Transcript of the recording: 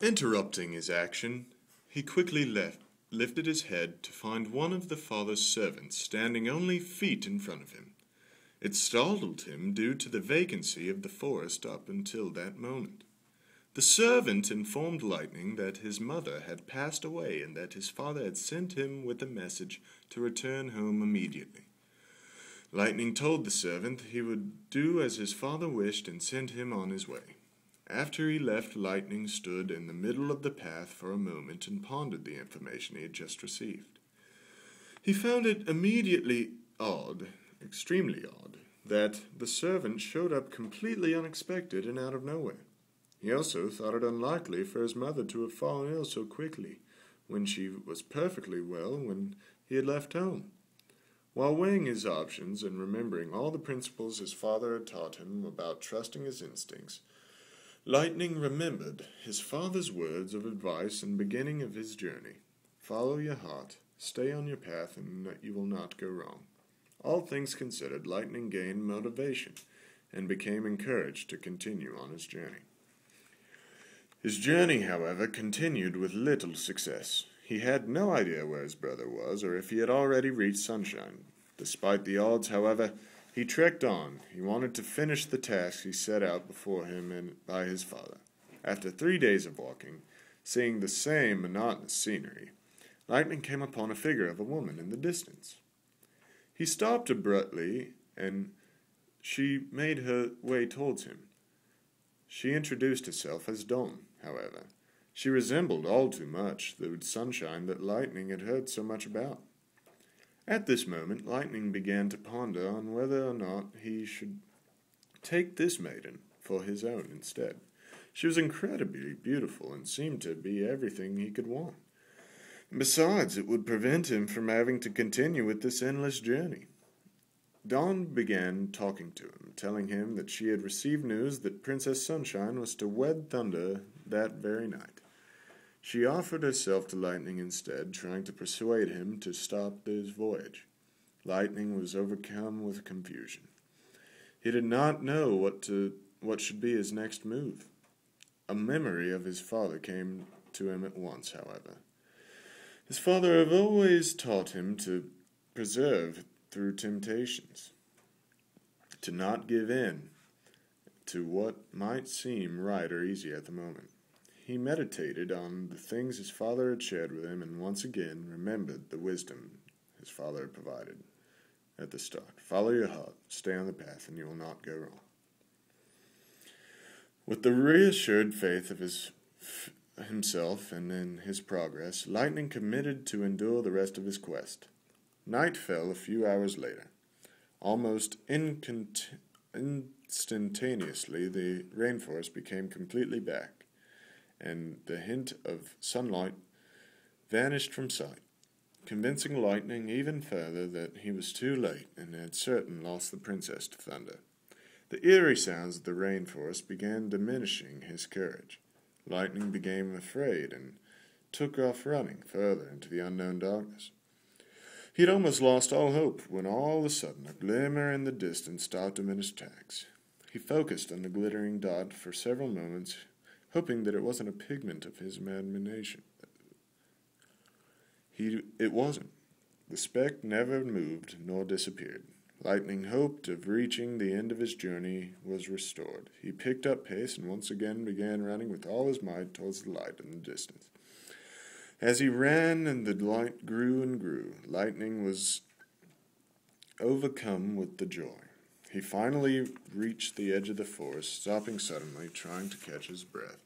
Interrupting his action, he quickly lifted his head to find one of the father's servants standing only feet in front of him. It startled him due to the vacancy of the forest up until that moment. The servant informed Lightning that his mother had passed away and that his father had sent him with a message to return home immediately. Lightning told the servant he would do as his father wished and send him on his way. After he left, Lightning stood in the middle of the path for a moment and pondered the information he had just received. He found it immediately odd, extremely odd, that the servant showed up completely unexpected and out of nowhere. He also thought it unlikely for his mother to have fallen ill so quickly, when she was perfectly well when he had left home. While weighing his options and remembering all the principles his father had taught him about trusting his instincts, Lightning remembered his father's words of advice in the beginning of his journey. Follow your heart, stay on your path, and you will not go wrong. All things considered, Lightning gained motivation and became encouraged to continue on his journey. His journey, however, continued with little success. He had no idea where his brother was or if he had already reached Sunshine. Despite the odds, however, he trekked on. He wanted to finish the task he set out before him and by his father. After 3 days of walking, seeing the same monotonous scenery, Lightning came upon a figure of a woman in the distance. He stopped abruptly, and she made her way towards him. She introduced herself as Dawn, however. She resembled all too much the Sunshine that Lightning had heard so much about. At this moment, Lightning began to ponder on whether or not he should take this maiden for his own instead. She was incredibly beautiful and seemed to be everything he could want. Besides, it would prevent him from having to continue with this endless journey. Dawn began talking to him, telling him that she had received news that Princess Sunshine was to wed Thunder that very night. She offered herself to Lightning instead, trying to persuade him to stop his voyage. Lightning was overcome with confusion. He did not know what should be his next move. A memory of his father came to him at once, however. His father had always taught him to persevere through temptations, to not give in to what might seem right or easy at the moment. He meditated on the things his father had shared with him and once again remembered the wisdom his father had provided at the start. Follow your heart, stay on the path, and you will not go wrong. With the reassured faith of himself and in his progress, Lightning committed to endure the rest of his quest. Night fell a few hours later. Almost instantaneously, the rainforest became completely dark, and the hint of sunlight vanished from sight, convincing Lightning even further that he was too late and had certain lost the princess to Thunder. The eerie sounds of the rainforest began diminishing his courage. Lightning became afraid and took off running further into the unknown darkness. He had almost lost all hope when all of a sudden a glimmer in the distance stopped him in his tracks. He focused on the glittering dot for several moments, hoping that it wasn't a pigment of his imagination. It wasn't. The speck never moved nor disappeared. Lightning hoped of reaching the end of his journey was restored. He picked up pace and once again began running with all his might towards the light in the distance. As he ran and the light grew and grew, Lightning was overcome with the joy. He finally reached the edge of the forest, stopping suddenly, trying to catch his breath.